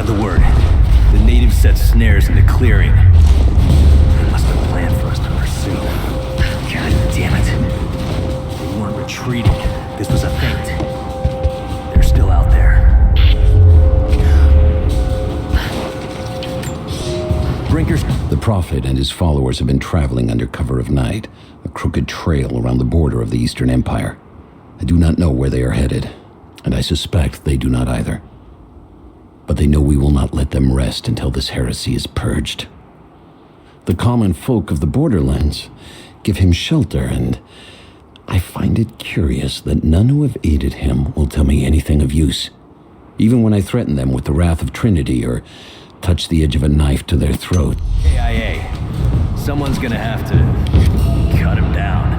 the word. The natives set snares in the clearing. They must have planned for us to pursue. God damn it. They weren't retreating. This was a feint. They're still out there. Brinkers. The Prophet and his followers have been traveling under cover of night, a crooked trail around the border of the Eastern Empire. I do not know where they are headed, and I suspect they do not either. But they know we will not let them rest until this heresy is purged. The common folk of the borderlands give him shelter, and I find it curious that none who have aided him will tell me anything of use, even when I threaten them with the wrath of Trinity or touch the edge of a knife to their throat. KIA. Someone's gonna have to cut him down.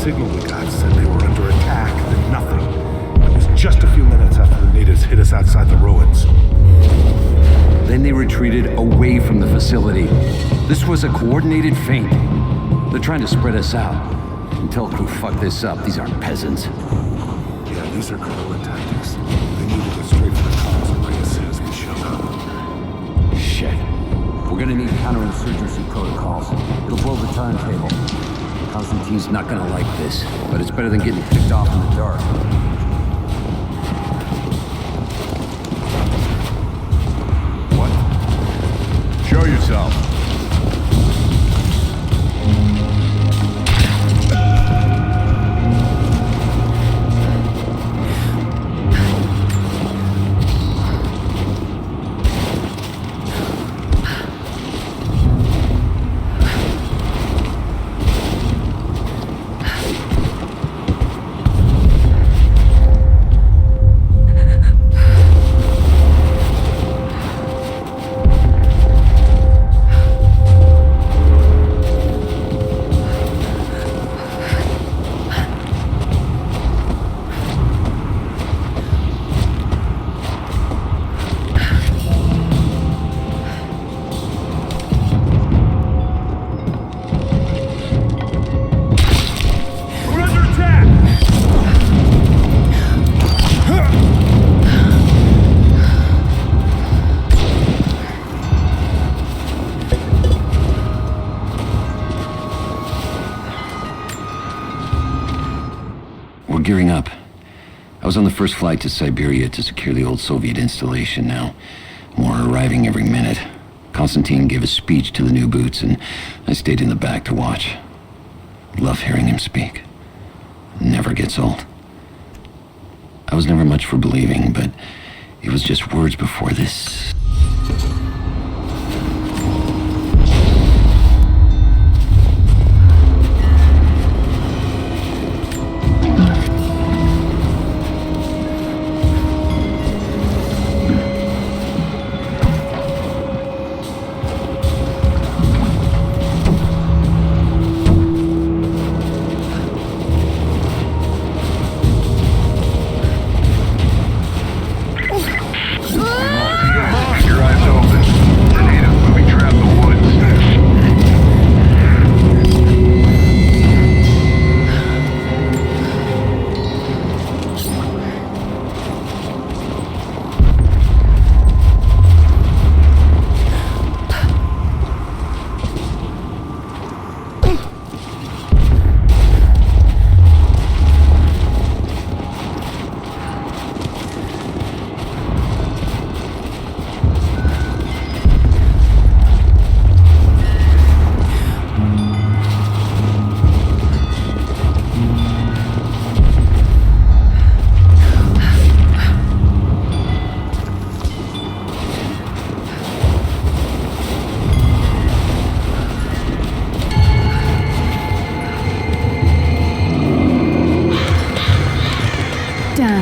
Signal we got said they were under attack, then nothing. It was just a few minutes after the natives hit us outside the ruins. Then they retreated away from the facility. This was a coordinated feint. They're trying to spread us out. Until crew fuck this up, these aren't peasants. Yeah, these are guerrilla tactics. They need to go straight for the comms array as soon as we show up. Shit. We're gonna need counterinsurgency protocols. It'll blow the timetable. Constantine's not gonna like this, but it's better than getting picked off in the dark. What? Show yourself. Gearing up. I was on the first flight to Siberia to secure the old Soviet installation now. More are arriving every minute. Constantine gave a speech to the new boots, and I stayed in the back to watch. Love hearing him speak. Never gets old. I was never much for believing, but it was just words before this.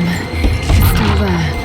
It's still there.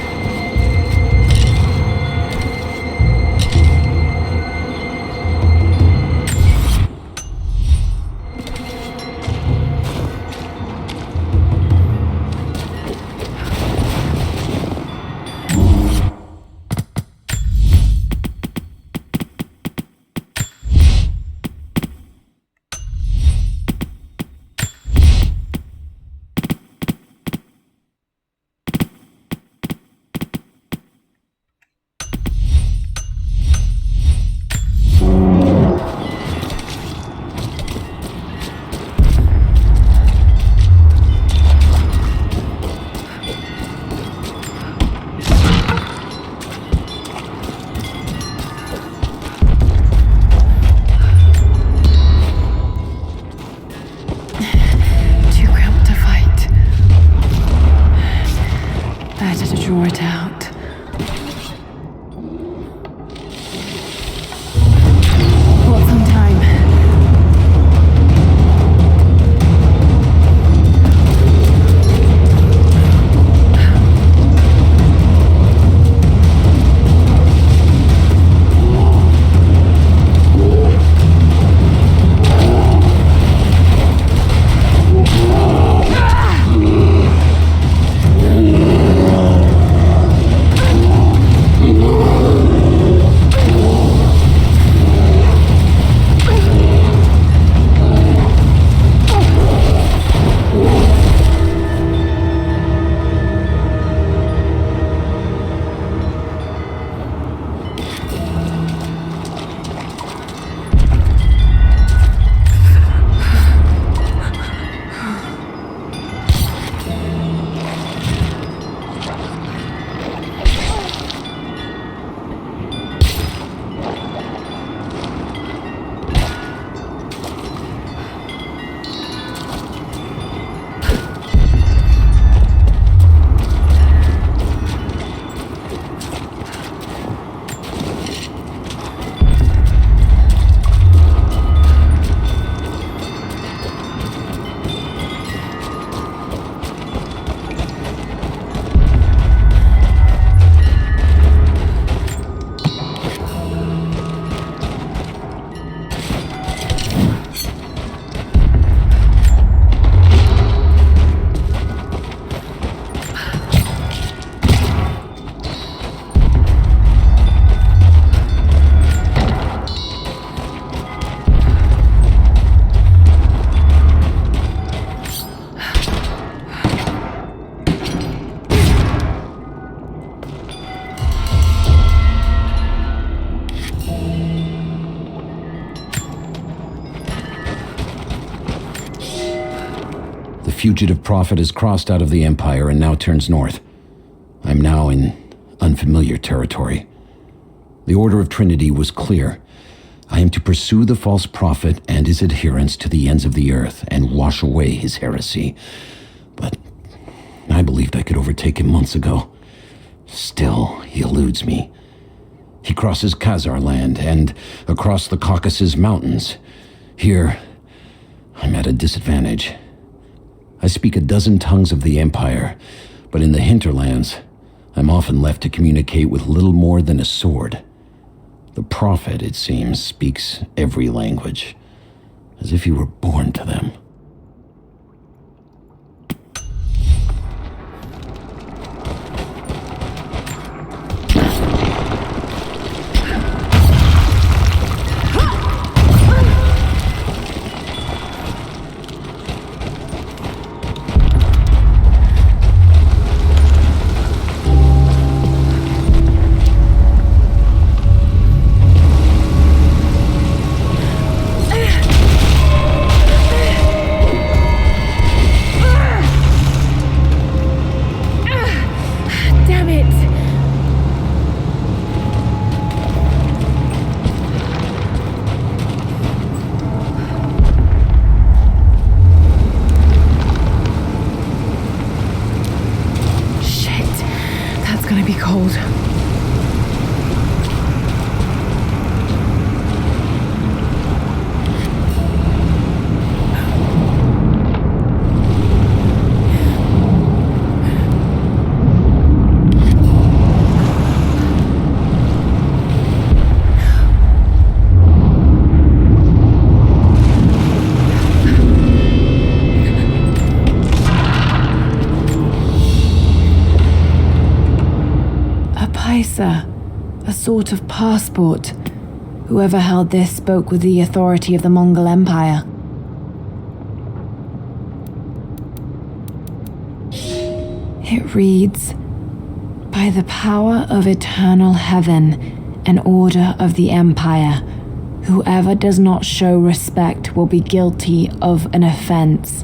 Draw it out. What's on time? Fugitive prophet has crossed out of the Empire and now turns north. I'm now in unfamiliar territory. The order of Trinity was clear. I am to pursue the false prophet and his adherents to the ends of the earth and wash away his heresy. But I believed I could overtake him months ago. Still, he eludes me. He crosses Khazar land and across the Caucasus Mountains. Here, I'm at a disadvantage. I speak a dozen tongues of the Empire, but in the hinterlands, I'm often left to communicate with little more than a sword. The prophet, it seems, speaks every language, as if he were born to them. visa, a sort of passport. Whoever held this spoke with the authority of the Mongol Empire. It reads, "By the power of eternal heaven and order of the Empire, whoever does not show respect will be guilty of an offense."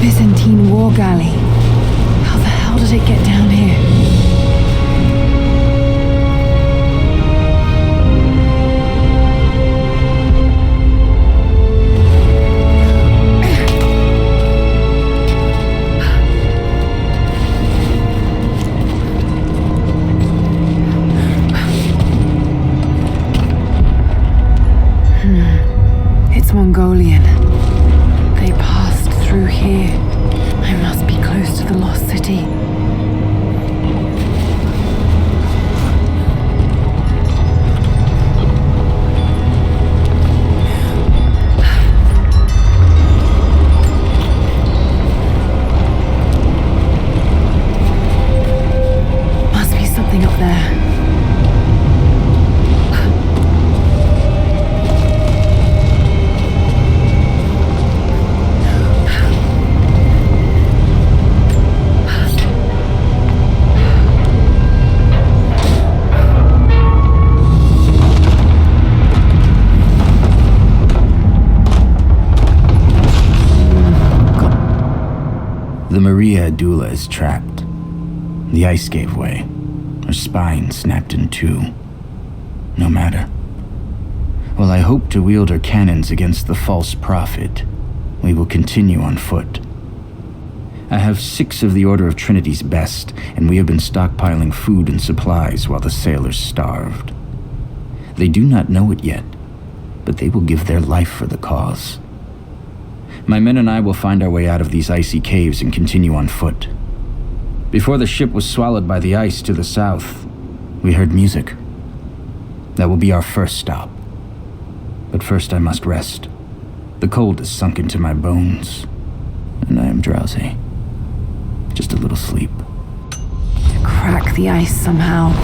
Byzantine war galley. How the hell did it get down here? It's Mongolian. They passed through here. I must be close to the lost city. Must be something up there. The Maria Adula is trapped. The ice gave way. Her spine snapped in two. No matter. While I hope to wield her cannons against the false prophet, we will continue on foot. I have 6 of the Order of Trinity's best, and we have been stockpiling food and supplies while the sailors starved. They do not know it yet, but they will give their life for the cause. My men and I will find our way out of these icy caves and continue on foot. Before the ship was swallowed by the ice to the south, we heard music. That will be our first stop. But first I must rest. The cold has sunk into my bones, and I am drowsy. Just a little sleep. To crack the ice somehow.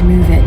to move it.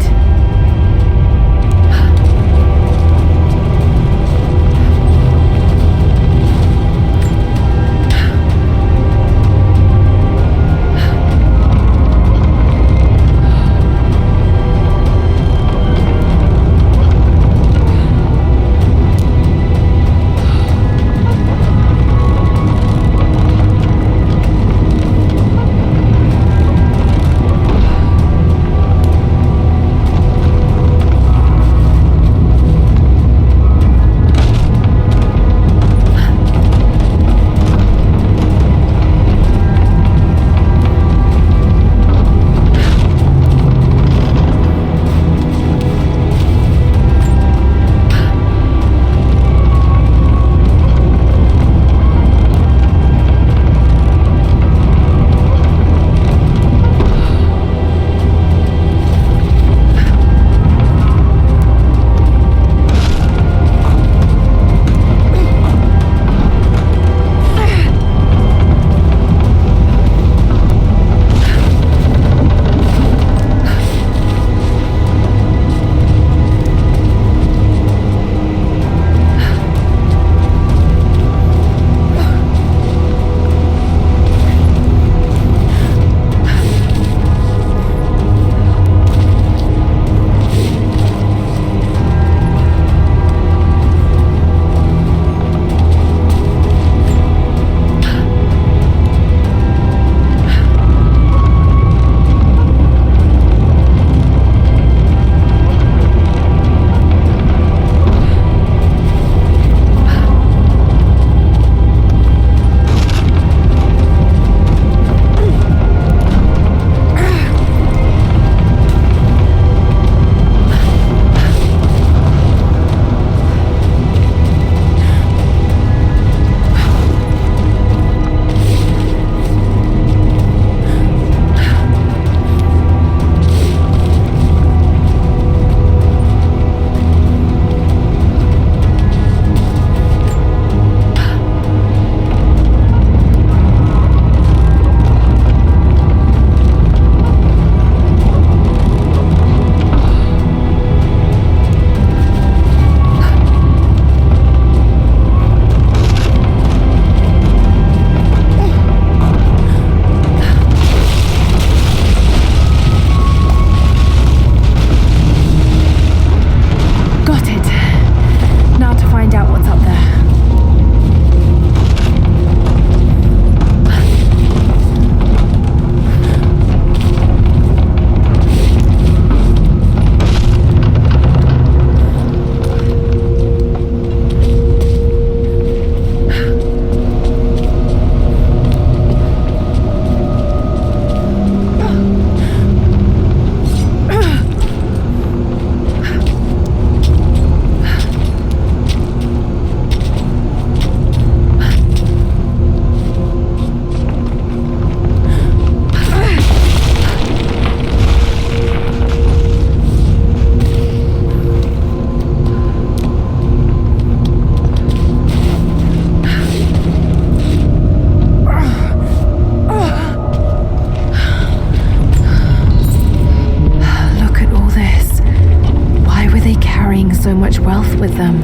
So much wealth with them.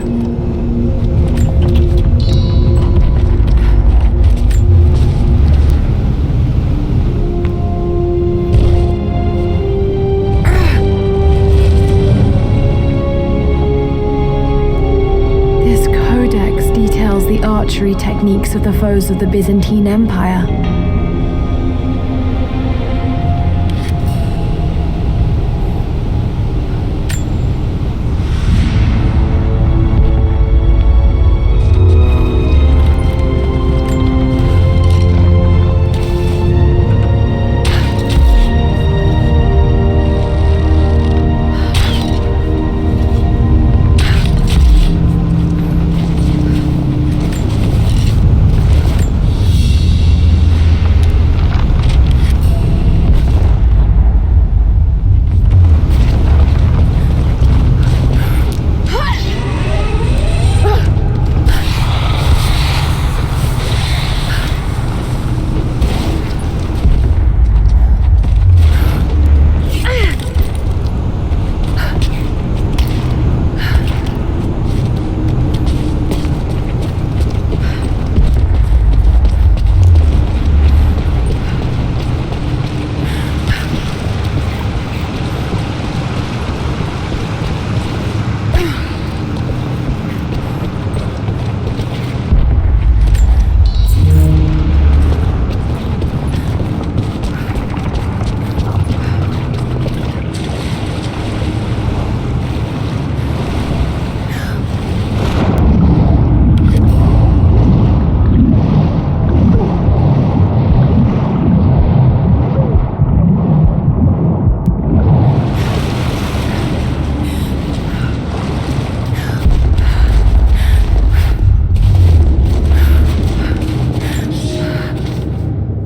This codex details the archery techniques of the foes of the Byzantine Empire.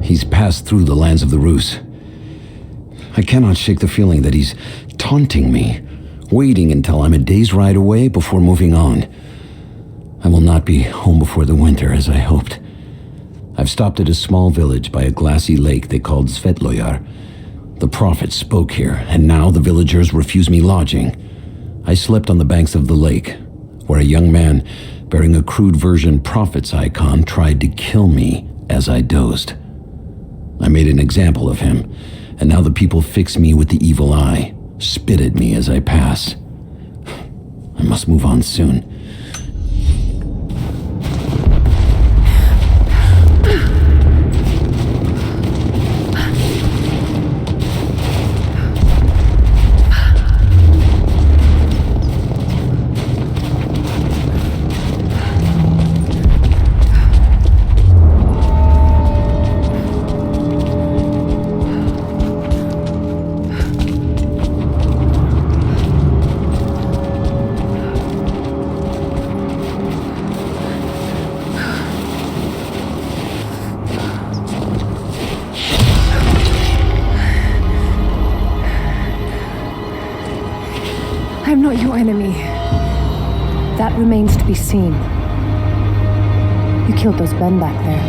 He's passed through the lands of the Rus. I cannot shake the feeling that he's taunting me, waiting until I'm a day's ride away before moving on. I will not be home before the winter, as I hoped. I've stopped at a small village by a glassy lake they called Svetloyar. The prophet spoke here, and now the villagers refuse me lodging. I slept on the banks of the lake, where a young man bearing a crude version prophet's icon tried to kill me as I dozed. I made an example of him, and now the people fix me with the evil eye, spit at me as I pass. I must move on soon. I'm not your enemy. That remains to be seen. You killed those men back there.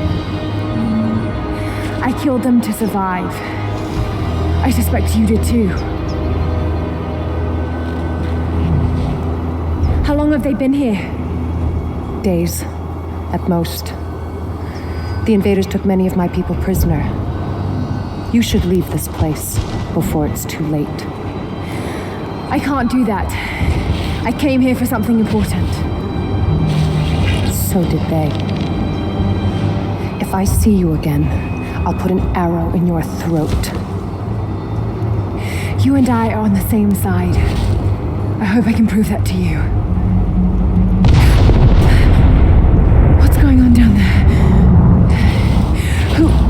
I killed them to survive. I suspect you did too. How long have they been here? Days, at most. The invaders took many of my people prisoner. You should leave this place before it's too late. I can't do that. I came here for something important. So did they. If I see you again, I'll put an arrow in your throat. You and I are on the same side. I hope I can prove that to you. What's going on down there? Who?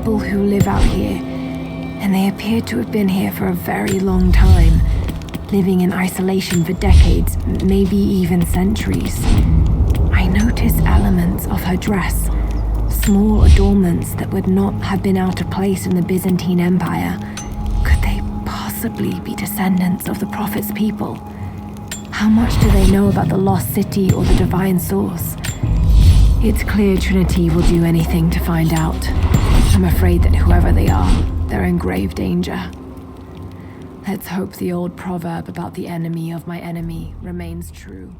Who live out here, and they appear to have been here for a very long time, living in isolation for decades, maybe even centuries. I notice elements of her dress, small adornments that would not have been out of place in the Byzantine Empire. Could they possibly be descendants of the Prophet's people? How much do they know about the lost city or the divine source? It's clear Trinity will do anything to find out. I'm afraid that whoever they are, they're in grave danger. Let's hope the old proverb about the enemy of my enemy remains true.